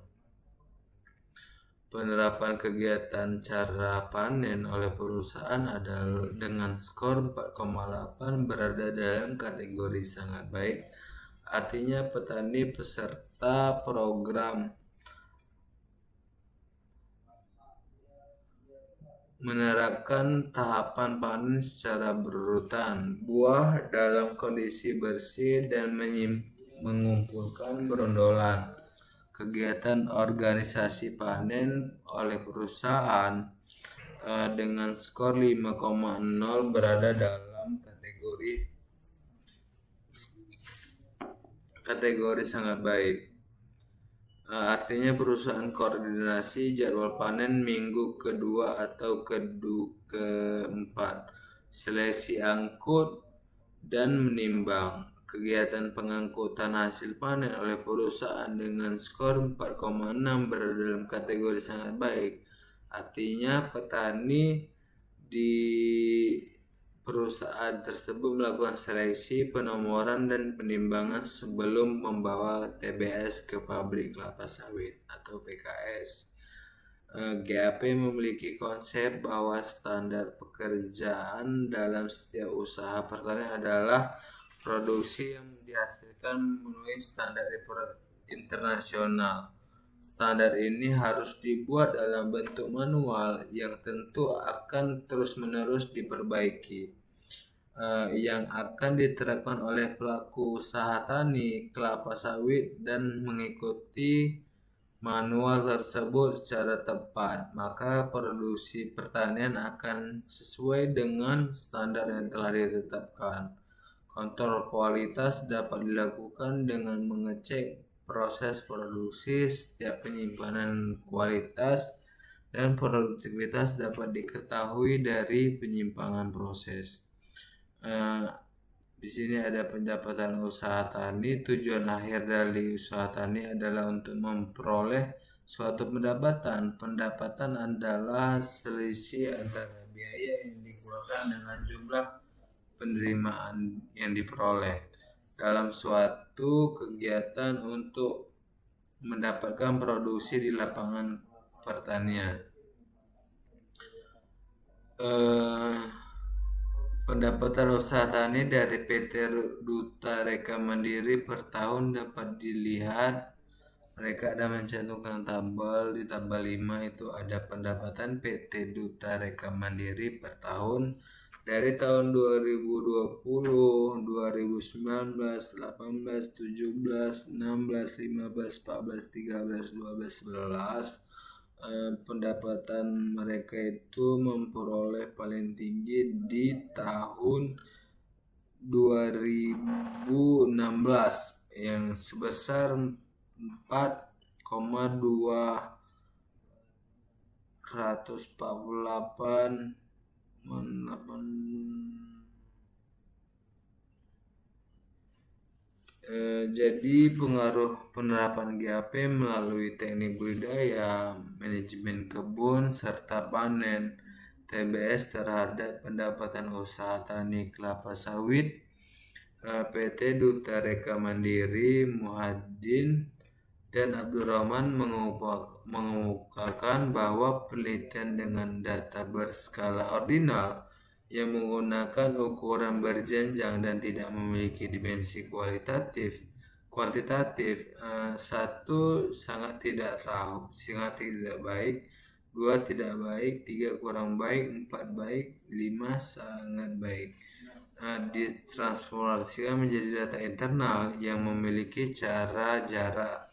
Penerapan kegiatan cara panen oleh perusahaan adalah dengan skor 4,8 berada dalam kategori sangat baik. Artinya petani peserta program menerapkan tahapan panen secara berurutan, buah dalam kondisi bersih dan mengumpulkan berondolan. Kegiatan organisasi panen oleh perusahaan dengan skor 5,0 berada dalam kategori sangat baik. Artinya perusahaan koordinasi jadwal panen minggu kedua atau keempat, seleksi angkut dan menimbang. Kegiatan pengangkutan hasil panen oleh perusahaan dengan skor 4,6 berada dalam kategori sangat baik. Artinya petani di perusahaan tersebut melakukan seleksi, penomoran, dan penimbangan sebelum membawa TBS ke pabrik kelapa sawit atau PKS. GAP memiliki konsep bahwa standar pekerjaan dalam setiap usaha pertanian adalah produksi yang dihasilkan memenuhi standar internasional. Standar ini harus dibuat dalam bentuk manual yang tentu akan terus-menerus diperbaiki, yang akan diterapkan oleh pelaku usaha tani kelapa sawit dan mengikuti manual tersebut secara tepat, maka produksi pertanian akan sesuai dengan standar yang telah ditetapkan. Kontrol kualitas dapat dilakukan dengan mengecek proses produksi, setiap penyimpanan kualitas, dan produktivitas dapat diketahui dari penyimpangan proses. Di sini ada pendapatan usaha tani. Tujuan akhir dari usaha tani adalah untuk memperoleh suatu pendapatan. Pendapatan adalah selisih antara biaya yang dikeluarkan dengan jumlah penerimaan yang diperoleh dalam suatu kegiatan untuk mendapatkan produksi di lapangan pertanian. Pendapatan usaha tani dari PT Duta Reka Mandiri per tahun dapat dilihat. Mereka ada mencantumkan tabel. Di tabel 5 itu ada pendapatan PT Duta Reka Mandiri per tahun dari tahun 2020, 2019, 18, 17, 16, 15, 14, 13, 12, 11. Pendapatan mereka itu memperoleh paling tinggi di tahun 2016 yang sebesar 4,248 jadi pengaruh penerapan GAP melalui teknik budidaya, manajemen kebun, serta panen TBS terhadap pendapatan usaha tani kelapa sawit. PT Duta Reka Mandiri, Muhaddin dan Abdurrahman mengemukakan bahwa penelitian dengan data berskala ordinal yang menggunakan ukuran berjenjang dan tidak memiliki dimensi kuantitatif, satu sangat tidak baik, 2 tidak baik, 3 kurang baik, 4 baik, 5 sangat baik. Ditransformasikan menjadi data internal yang memiliki cara jarak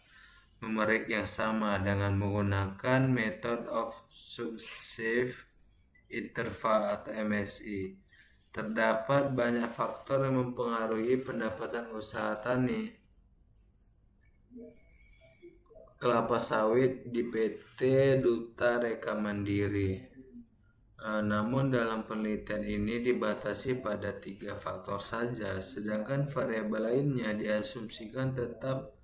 numerik yang sama dengan menggunakan method of successive interval atau MSI. Terdapat banyak faktor yang mempengaruhi pendapatan usaha tani kelapa sawit di PT Duta Reka Mandiri. Namun dalam penelitian ini dibatasi pada 3 faktor saja, sedangkan variabel lainnya diasumsikan tetap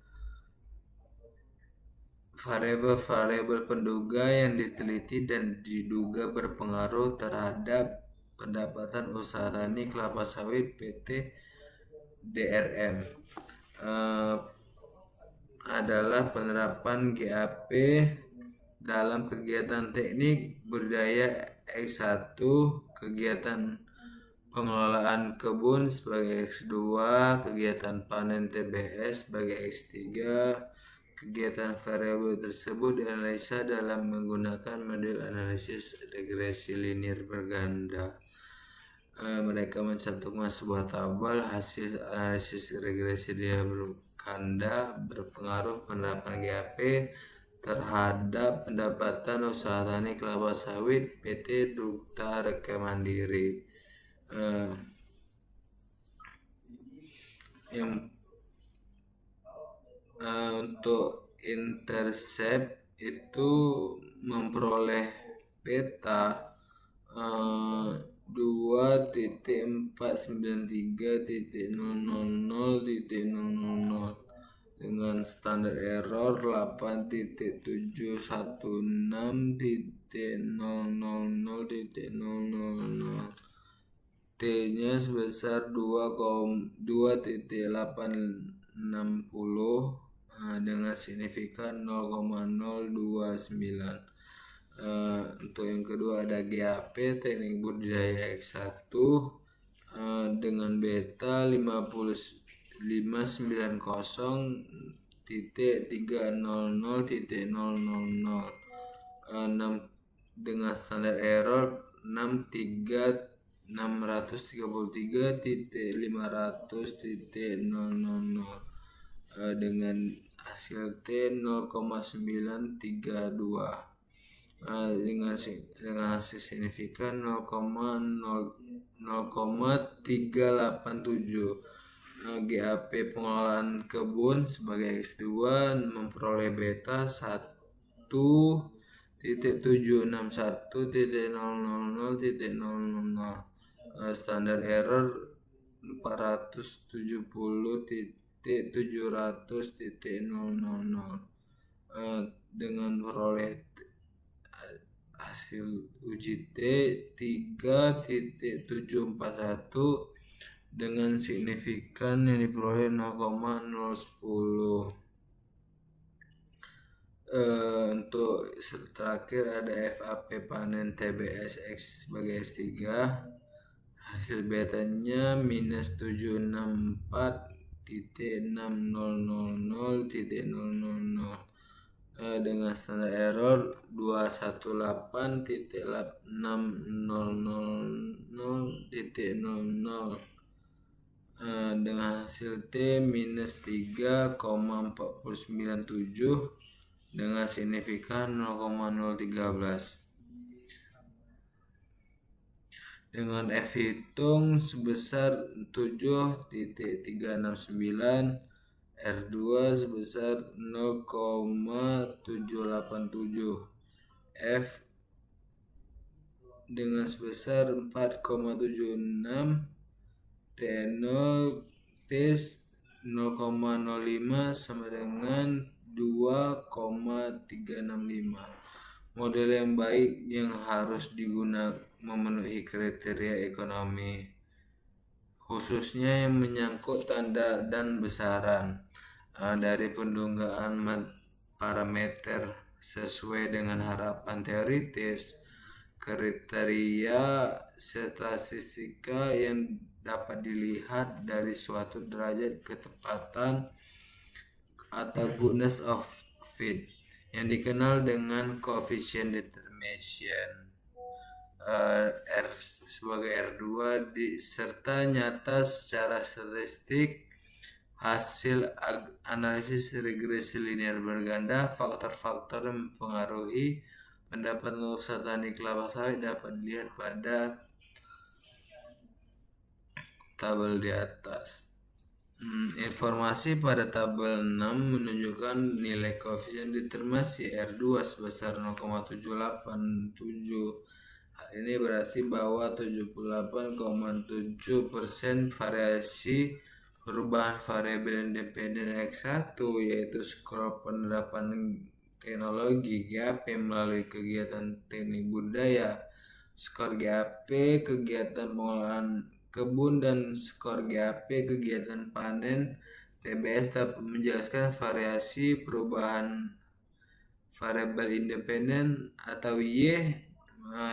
variabel penduga yang diteliti dan diduga berpengaruh terhadap pendapatan usaha tani kelapa sawit PT DRM adalah penerapan GAP dalam kegiatan teknik budidaya X1, kegiatan pengelolaan kebun sebagai X2, kegiatan panen TBS sebagai X3. Kegiatan variabel tersebut dianalisa dalam menggunakan model analisis regresi linear berganda. Mereka mencantumkan sebuah tabel hasil analisis regresi linear berganda berpengaruh penerapan GAP terhadap pendapatan usaha tani kelapa sawit PT Dukta Reka Mandiri. Untuk intercept itu memperoleh beta 2.493.000 dengan standar error 8.716.000. T-nya sebesar 2,860 dengan signifikan 0,029. Untuk yang kedua ada GAP teknik budidaya X1 dengan beta 590.300.000 dengan standar error 633.500.000 dengan hasil T 0,932 dengan hasil signifikan 0,387. GAP pengelolaan kebun sebagai X2 memperoleh beta 1.761.000.000 standar error 470.700.000 dengan memperoleh hasil uji T 3.741 dengan signifikan yang diperoleh 0,010. Untuk terakhir ada FAP panen TBS X sebagai S3, hasil betanya minus 764.600.000 dengan standar error 218.600.00 dengan hasil T minus 3,497 dengan signifikan 0,013. Dengan F hitung sebesar 7.369, R2 sebesar 0,787, F dengan sebesar 4,76, T0 T 0,05 sama dengan 2,365. Model yang baik yang harus digunakan memenuhi kriteria ekonomi, khususnya yang menyangkut tanda dan besaran dari pendunggaan parameter sesuai dengan harapan teoritis, kriteria statistika yang dapat dilihat dari suatu derajat ketepatan atau goodness of fit yang dikenal dengan koefisien determination R sebagai R2 serta nyata secara statistik hasil analisis regresi linear berganda. Faktor-faktor yang mempengaruhi pendapatan usaha tani kelapa sawit dapat dilihat pada tabel di atas. Informasi pada tabel 6 menunjukkan nilai koefisien determinasi R2 sebesar 0,787. Hal ini berarti bahwa 78,7% variasi perubahan variabel independen X1 yaitu skor penerapan teknologi GAP melalui kegiatan teknik budidaya, skor GAP kegiatan pengolahan kebun, dan skor GAP kegiatan panen TBS dapat menjelaskan variasi perubahan variabel independen atau Y,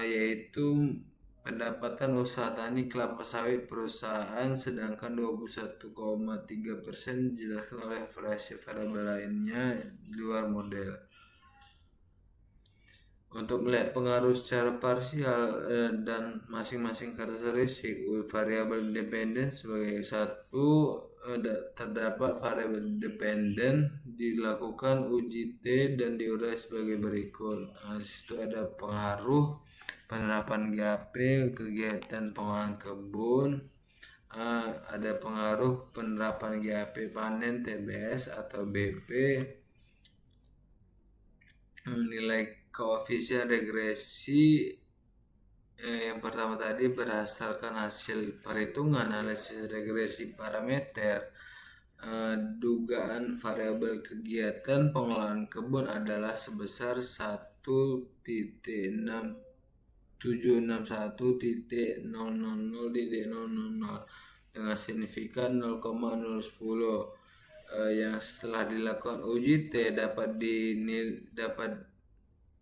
yaitu pendapatan usaha tani kelapa sawit perusahaan, sedangkan 21,3% dijelaskan oleh variasi variabel lainnya di luar model. Untuk melihat pengaruh secara parsial dan masing-masing karakteristik variabel independen, sebagai satu terdapat variabel independen dilakukan uji T dan diurai sebagai berikut. Di situ ada pengaruh penerapan GAP kegiatan pengolahan kebun, ada pengaruh penerapan GAP panen TBS atau BP, nilai koefisien regresi yang pertama tadi berdasarkan hasil perhitungan analisis regresi parameter. Dugaan variabel kegiatan pengolahan kebun adalah sebesar 1.761.000.000 dengan signifikan 0,010, yang setelah dilakukan uji T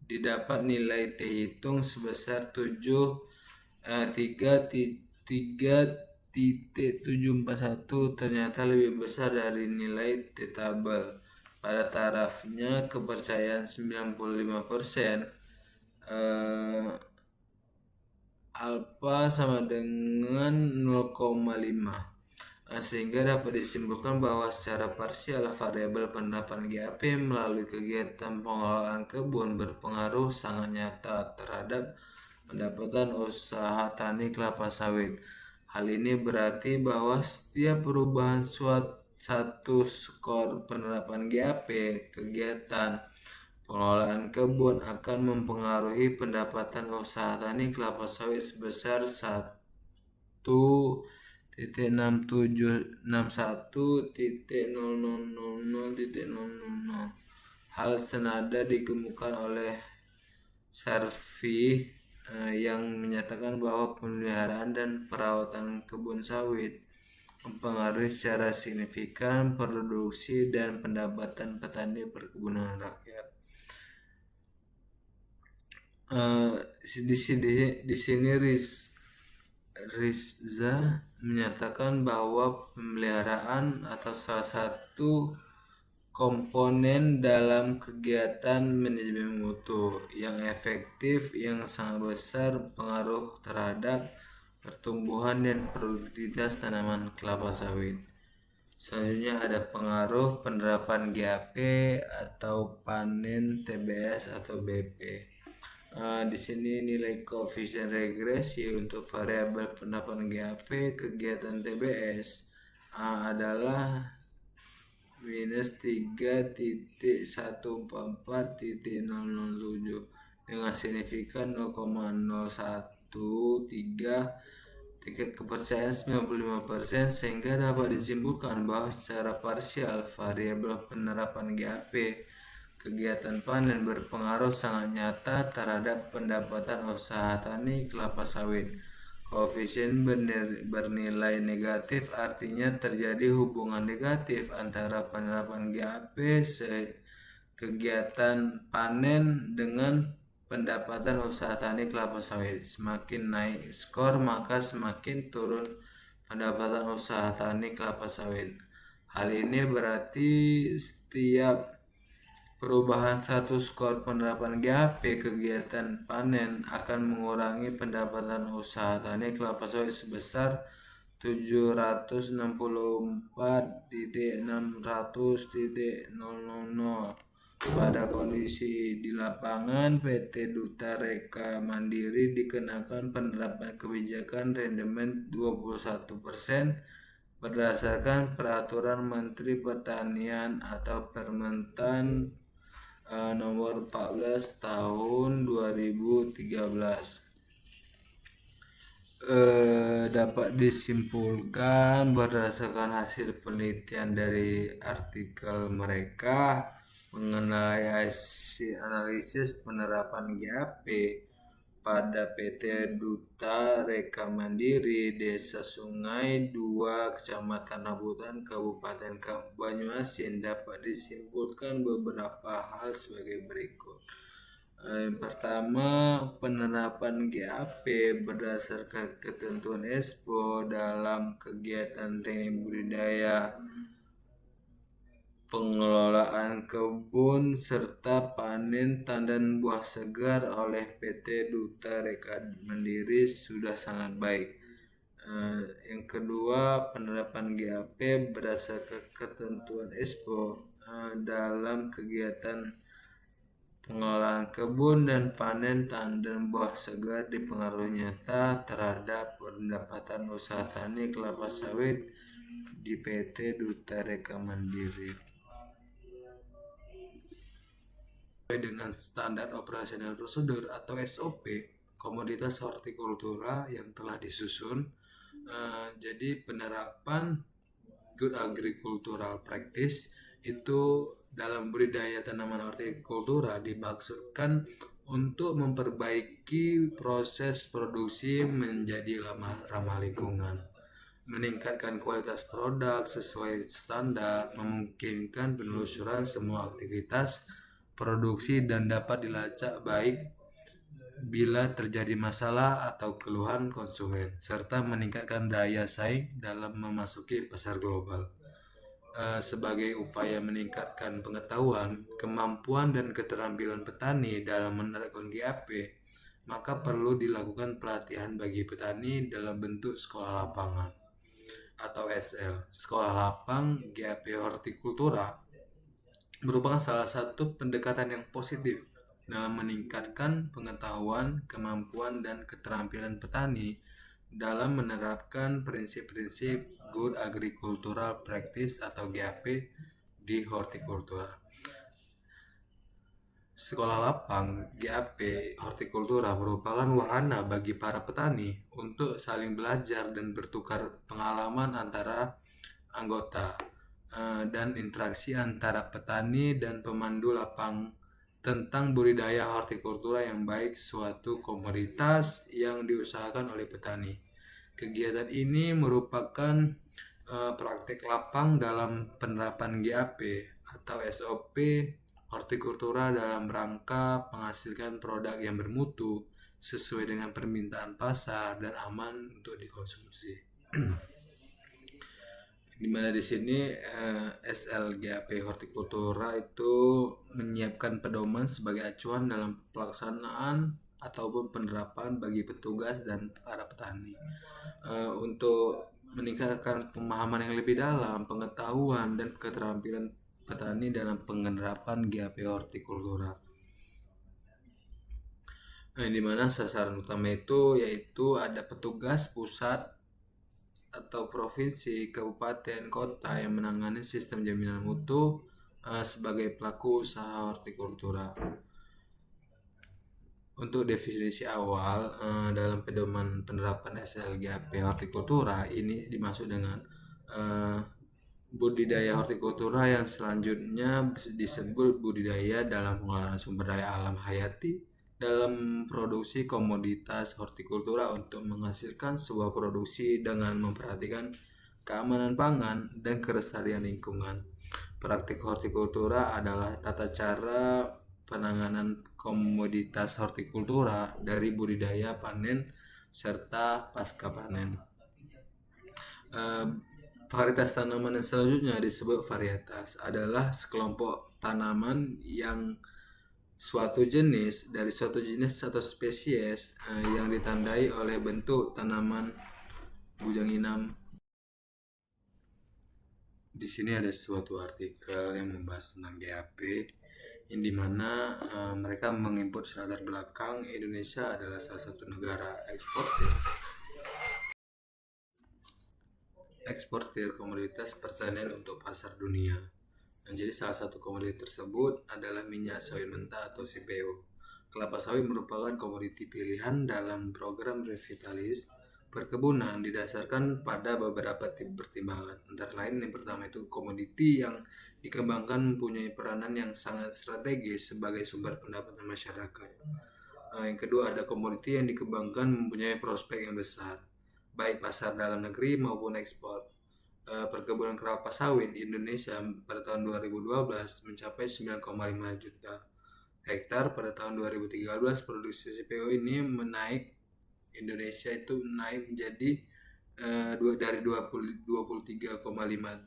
didapat nilai T hitung sebesar 3.741, ternyata lebih besar dari nilai T tabel. Pada tarafnya kepercayaan 95%, alfa sama dengan 0,5, sehingga dapat disimpulkan bahwa secara parsial variabel penerapan GAP melalui kegiatan pengolahan kebun berpengaruh sangat nyata terhadap pendapatan usaha tani kelapa sawit. Hal ini berarti bahwa setiap perubahan satu skor penerapan GAP kegiatan pengolahan kebun akan mempengaruhi pendapatan usaha tani kelapa sawit sebesar 1.6761.000.000. Hal senada dikemukakan oleh Sarfi yang menyatakan bahwa pemeliharaan dan perawatan kebun sawit mempengaruhi secara signifikan produksi dan pendapatan petani perkebunan rakyat. Di sini Rizza menyatakan bahwa pemeliharaan atau salah satu komponen dalam kegiatan manajemen mutu yang efektif yang sangat besar pengaruh terhadap pertumbuhan dan produktivitas tanaman kelapa sawit. Selanjutnya ada pengaruh penerapan GAP atau panen TBS atau BP. Di sini nilai koefisien regresi untuk variabel penerapan GAP kegiatan TBS adalah minus 3.144.007 dengan signifikan 0,013, tingkat kepercayaan 95%, sehingga dapat disimpulkan bahwa secara parsial variabel penerapan GAP kegiatan panen berpengaruh sangat nyata terhadap pendapatan usaha tani kelapa sawit. Koefisien bernilai negatif artinya terjadi hubungan negatif antara penerapan GAP kegiatan panen dengan pendapatan usaha tani kelapa sawit. Semakin naik skor maka semakin turun pendapatan usaha tani kelapa sawit. Hal ini berarti setiap perubahan satu skor penerapan GAP kegiatan panen akan mengurangi pendapatan usaha tani kelapa sawit sebesar 764.600.000. Pada kondisi di lapangan, PT Duta Reka Mandiri dikenakan penerapan kebijakan rendemen 21% berdasarkan Peraturan Menteri Pertanian atau Permentan nomor 14 tahun 2013. Dapat disimpulkan berdasarkan hasil penelitian dari artikel mereka mengenai hasil analisis penerapan GAP pada PT Duta Reka Mandiri Desa Sungai 2 Kecamatan Rambutan Kabupaten Banyuasin dapat disimpulkan beberapa hal sebagai berikut. Yang pertama, penerapan GAP berdasarkan ketentuan ESPO dalam kegiatan teknik budidaya, pengelolaan kebun serta panen tandan buah segar oleh PT Duta Reka Mandiri sudah sangat baik. Yang kedua, penerapan GAP berdasarkan ketentuan ESPO dalam kegiatan pengelolaan kebun dan panen tandan buah segar dipengaruhi nyata terhadap pendapatan usaha tani kelapa sawit di PT Duta Reka Mandiri. Dengan standar operasional prosedur atau SOP komoditas hortikultura yang telah disusun, jadi penerapan good agricultural practice itu dalam budidaya tanaman hortikultura dimaksudkan untuk memperbaiki proses produksi menjadi ramah lingkungan, meningkatkan kualitas produk sesuai standar, memungkinkan penelusuran semua aktivitas produksi dan dapat dilacak baik bila terjadi masalah atau keluhan konsumen, serta meningkatkan daya saing dalam memasuki pasar global. Sebagai upaya meningkatkan pengetahuan, kemampuan dan keterampilan petani dalam menerapkan GAP, maka perlu dilakukan pelatihan bagi petani dalam bentuk sekolah lapangan atau SL. Sekolah lapang GAP hortikultura merupakan salah satu pendekatan yang positif dalam meningkatkan pengetahuan, kemampuan, dan keterampilan petani dalam menerapkan prinsip-prinsip Good Agricultural Practice atau GAP di hortikultura. Sekolah lapang GAP hortikultura merupakan wahana bagi para petani untuk saling belajar dan bertukar pengalaman antara anggota dan interaksi antara petani dan pemandu lapang tentang budidaya hortikultura yang baik suatu komoditas yang diusahakan oleh petani. Kegiatan ini merupakan praktik lapang dalam penerapan GAP atau SOP hortikultura dalam rangka menghasilkan produk yang bermutu sesuai dengan permintaan pasar dan aman untuk dikonsumsi. Dimana di sini SLGAP hortikultura itu menyiapkan pedoman sebagai acuan dalam pelaksanaan ataupun penerapan bagi petugas dan para petani untuk meningkatkan pemahaman yang lebih dalam, pengetahuan dan keterampilan petani dalam penerapan GAP hortikultura. Di mana sasaran utama itu yaitu ada petugas pusat atau provinsi, kabupaten, kota yang menangani sistem jaminan mutu sebagai pelaku usaha hortikultura. Untuk definisi awal dalam pedoman penerapan SLGAP hortikultura ini dimaksud dengan budidaya hortikultura yang selanjutnya disebut budidaya dalam pengelolaan sumber daya alam hayati dalam produksi komoditas hortikultura untuk menghasilkan sebuah produksi dengan memperhatikan keamanan pangan dan kelestarian lingkungan. Praktik hortikultura adalah tata cara penanganan komoditas hortikultura dari budidaya, panen, serta pasca panen. Varietas tanaman yang selanjutnya disebut varietas adalah sekelompok tanaman yang suatu jenis atau spesies yang ditandai oleh bentuk tanaman bujang inam. Di sini ada suatu artikel yang membahas tentang GAP, yang dimana mereka menginput latar belakang Indonesia adalah salah satu negara eksportir komoditas pertanian untuk pasar dunia. Jadi salah satu komoditi tersebut adalah minyak sawit mentah atau CPO. Kelapa sawit merupakan komoditi pilihan dalam program revitalis perkebunan didasarkan pada beberapa pertimbangan. Antara lain yang pertama itu komoditi yang dikembangkan mempunyai peranan yang sangat strategis sebagai sumber pendapatan masyarakat. Yang kedua, ada komoditi yang dikembangkan mempunyai prospek yang besar, baik pasar dalam negeri maupun ekspor. Perkebunan kelapa sawit di Indonesia pada tahun 2012 mencapai 9,5 juta hektar. Pada tahun 2013 produksi CPO ini Indonesia itu naik menjadi dari 23,5